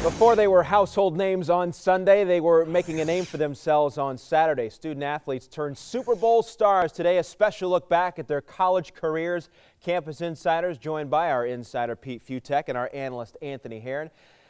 Before they were household names on Sunday, they were making a name for themselves on Saturday. Student athletes turned Super Bowl stars. Today, a special look back at their college careers. Campus Insiders joined by our insider Pete Futek and our analyst Anthony Herron.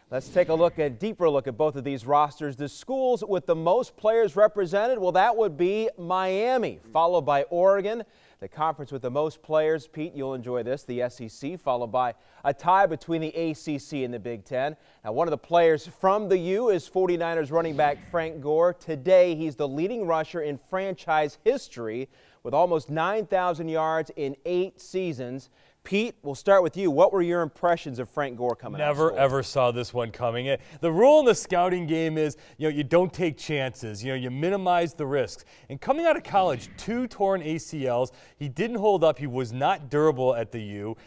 Let's take a deeper look at both of these rosters. The schools with the most players represented, well, that would be Miami, followed by Oregon. The conference with the most players, Pete, you'll enjoy this, the SEC, followed by a tie between the ACC and the Big Ten. Now, one of the players from the U is 49ers running back Frank Gore. Today, he's the leading rusher in franchise history with almost 9,000 yards in 8 seasons. Pete, we'll start with you. What were your impressions of Frank Gore coming out of school? Never, ever saw this one coming. The rule in the scouting game is, you don't take chances. You minimize the risks. And coming out of college, 2 torn ACLs. He didn't hold up. He was not durable at the U.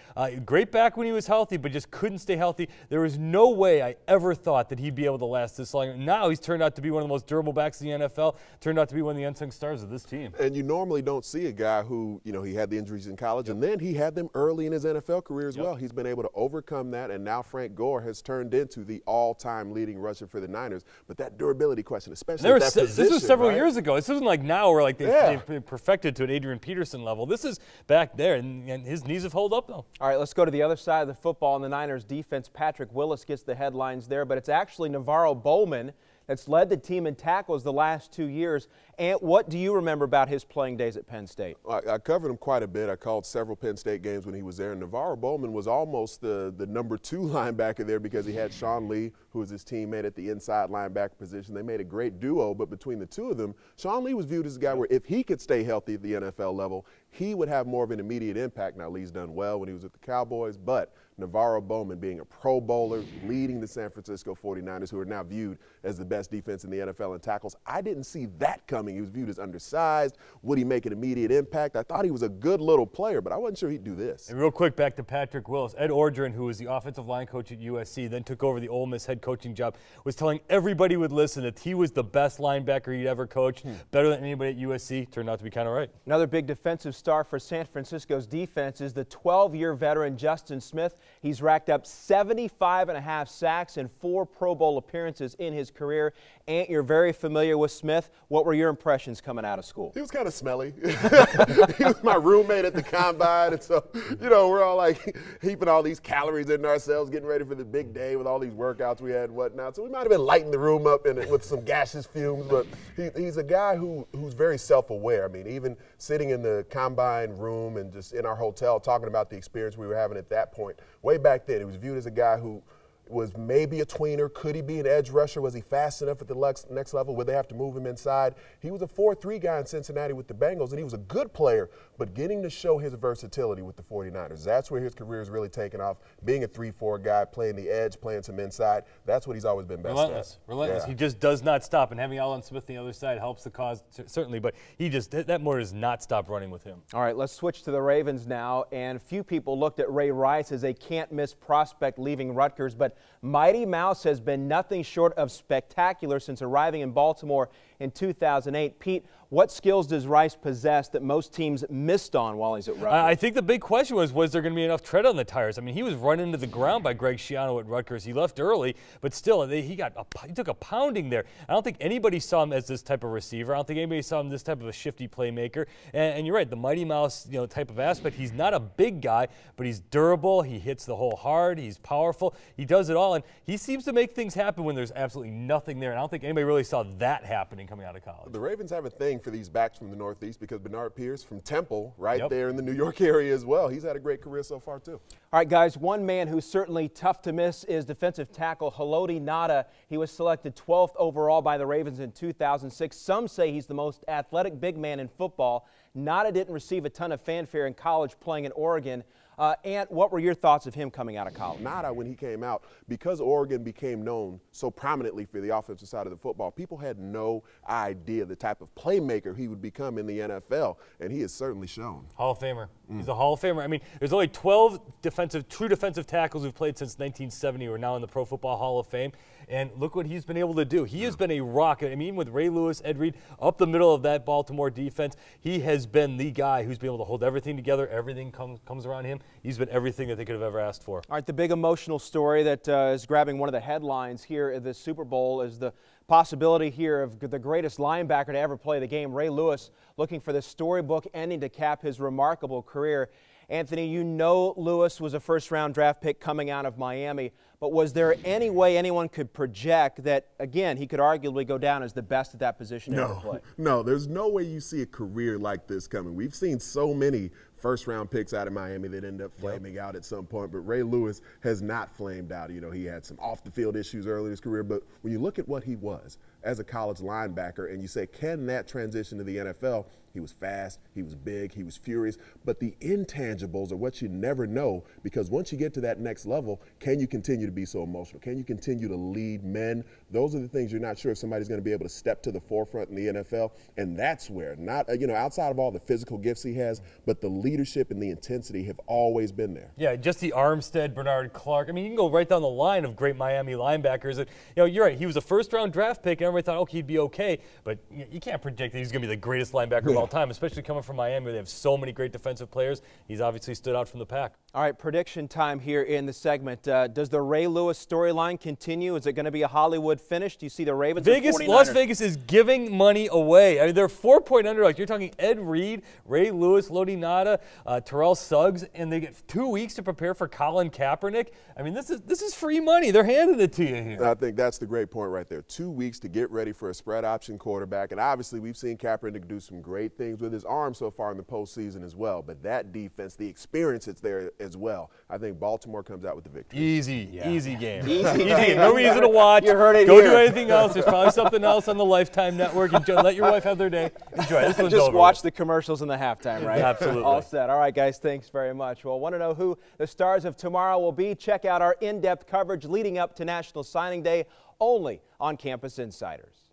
Great back when he was healthy, but just couldn't stay healthy. There was no way I ever thought that he'd be able to last this long. Now he's turned out to be one of the most durable backs in the NFL. Turned out to be one of the unsung stars of this team. And you normally don't see a guy who, he had the injuries in college, and then he had them early in his NFL career as well. He's been able to overcome that, and now Frank Gore has turned into the all-time leading rusher for the Niners. But that durability question, especially at that position, this was several years ago. This isn't like now where they've perfected to an Adrian Peterson level. This is back there, and his knees have held up, though. All right, let's go to the other side of the football. In the Niners defense, Patrick Willis gets the headlines there, but it's actually Navarro Bowman that's led the team in tackles the last 2 years. And what do you remember about his playing days at Penn State? I covered him quite a bit. I called several Penn State games when he was there. And Navarro Bowman was almost the number 2 linebacker there because he had Sean Lee, who was his teammate at the inside linebacker position. They made a great duo, but between the two of them, Sean Lee was viewed as a guy where if he could stay healthy at the NFL level, he would have more of an immediate impact. Now, Lee's done well when he was with the Cowboys, but Navarro Bowman being a Pro Bowler, leading the San Francisco 49ers, who are now viewed as the best defense in the NFL in tackles. I didn't see that coming. He was viewed as undersized. Would he make an immediate impact? I thought he was a good little player, but I wasn't sure he'd do this. And real quick, back to Patrick Willis. Ed Orgeron, who was the offensive line coach at USC, then took over the Ole Miss head coaching job, was telling everybody would listen that he was the best linebacker he'd ever coached, better than anybody at USC. Turned out to be kind of right. Another big defensive star for San Francisco's defense is the 12-year veteran Justin Smith. He's racked up 75.5 sacks and 4 Pro Bowl appearances in his career. Ant, you're very familiar with Smith. What were your impressions coming out of school? He was kind of smelly. He was my roommate at the combine, and so, we're all like heaping all these calories into ourselves, getting ready for the big day with all these workouts we had and whatnot. So we might have been lighting the room up with some gaseous fumes, but he's a guy who's very self-aware. I mean, even sitting in the combine room and just in our hotel talking about the experience we were having at that point, way back then, he was viewed as a guy who was maybe a tweener. Could he be an edge rusher? Was he fast enough at the next level? Would they have to move him inside? He was a 4-3 guy in Cincinnati with the Bengals, and he was a good player, but getting to show his versatility with the 49ers, that's where his career has really taken off. Being a 3-4 guy, playing the edge, playing some inside, that's what he's always been best at. Relentless. Yeah. He just does not stop, and having Allen Smith on the other side helps the cause, certainly, but that motor does not stop running with him. All right, let's switch to the Ravens now, and few people looked at Ray Rice as a can't-miss prospect leaving Rutgers, but Mighty Mouse has been nothing short of spectacular since arriving in Baltimore in 2008. Pete, what skills does Rice possess that most teams missed on while he's at Rutgers? I think the big question was there going to be enough tread on the tires? I mean, he was run into the ground by Greg Schiano at Rutgers. He left early, but still, he took a pounding there. I don't think anybody saw him as this type of receiver. I don't think anybody saw him this type of a shifty playmaker. And you're right, the Mighty Mouse type of aspect. He's not a big guy, but he's durable. He hits the hole hard. He's powerful. He does it all, and he seems to make things happen when there's absolutely nothing there. And I don't think anybody really saw that happening coming out of college. The Ravens have a thing for these backs from the Northeast because Bernard Pierce from Temple, there in the New York area as well. He's had a great career so far, too. All right, guys, one man who's certainly tough to miss is defensive tackle Haloti Ngata. He was selected 12th overall by the Ravens in 2006. Some say he's the most athletic big man in football. Ngata didn't receive a ton of fanfare in college playing in Oregon. Ant, what were your thoughts of him coming out of college? Ngata, when he came out, because Oregon became known so prominently for the offensive side of the football, people had no idea the type of playmaker he would become in the NFL, and he has certainly shown. Hall of Famer. He's a Hall of Famer. I mean, there's only 12 true defensive tackles who've played since 1970 who are now in the Pro Football Hall of Fame, and look what he's been able to do. He has been a rocket. I mean, with Ray Lewis, Ed Reed, up the middle of that Baltimore defense, he has been the guy who's been able to hold everything together. Everything comes around him. He's been everything that they could have ever asked for. All right, the big emotional story that is grabbing one of the headlines here at this Super Bowl is the possibility here of the greatest linebacker to ever play the game, Ray Lewis, looking for the storybook ending to cap his remarkable career. Anthony, you know Lewis was a first-round draft pick coming out of Miami, but was there any way anyone could project that, again, he could arguably go down as the best at that position to ever play? No, there's no way you see a career like this coming. We've seen so many first-round picks out of Miami that end up flaming out at some point, but Ray Lewis has not flamed out. You know, he had some off-the-field issues early in his career, but when you look at what he was as a college linebacker and you say, can that transition to the NFL? He was fast, he was big, he was furious, but the intangibles are what you never know, because once you get to that next level, can you continue to be so emotional? Can you continue to lead men? Those are the things you're not sure if somebody's going to be able to step to the forefront in the NFL, and that's where, not, you know, outside of all the physical gifts he has, but the leadership and the intensity have always been there. Yeah, Jesse Armstead, Bernard Clark. I mean, you can go right down the line of great Miami linebackers. And, you know, you're right. He was a first-round draft pick, and everybody thought, okay, he'd be okay, but you can't predict that he's going to be the greatest linebacker of all time, especially coming from Miami where they have so many great defensive players. He's obviously stood out from the pack. All right, prediction time here in the segment. Does the Ray Lewis storyline continue? Is it going to be a Hollywood finish? Do you see the Ravens or 49ers? Las Vegas is giving money away. I mean, they're 4-point underdogs. You're talking Ed Reed, Ray Lewis, Haloti Ngata, Terrell Suggs, and they get 2 weeks to prepare for Colin Kaepernick. I mean, this is free money. They're handing it to you here. I think that's the great point right there. 2 weeks to get ready for a spread option quarterback, and obviously we've seen Kaepernick do some great things with his arm so far in the postseason as well, but that defense, the experience that's there as well. I think Baltimore comes out with the victory. Easy game. Easy game. No reason to watch. You heard it Go here. do anything else. There's probably something else on the Lifetime Network. Enjoy, let your wife have their day. Enjoy. This one's Just over. watch the commercials in the halftime, right? Absolutely. All set. All right, guys, thanks very much. Well, want to know who the stars of tomorrow will be? Check out our in-depth coverage leading up to National Signing Day only on Campus Insiders.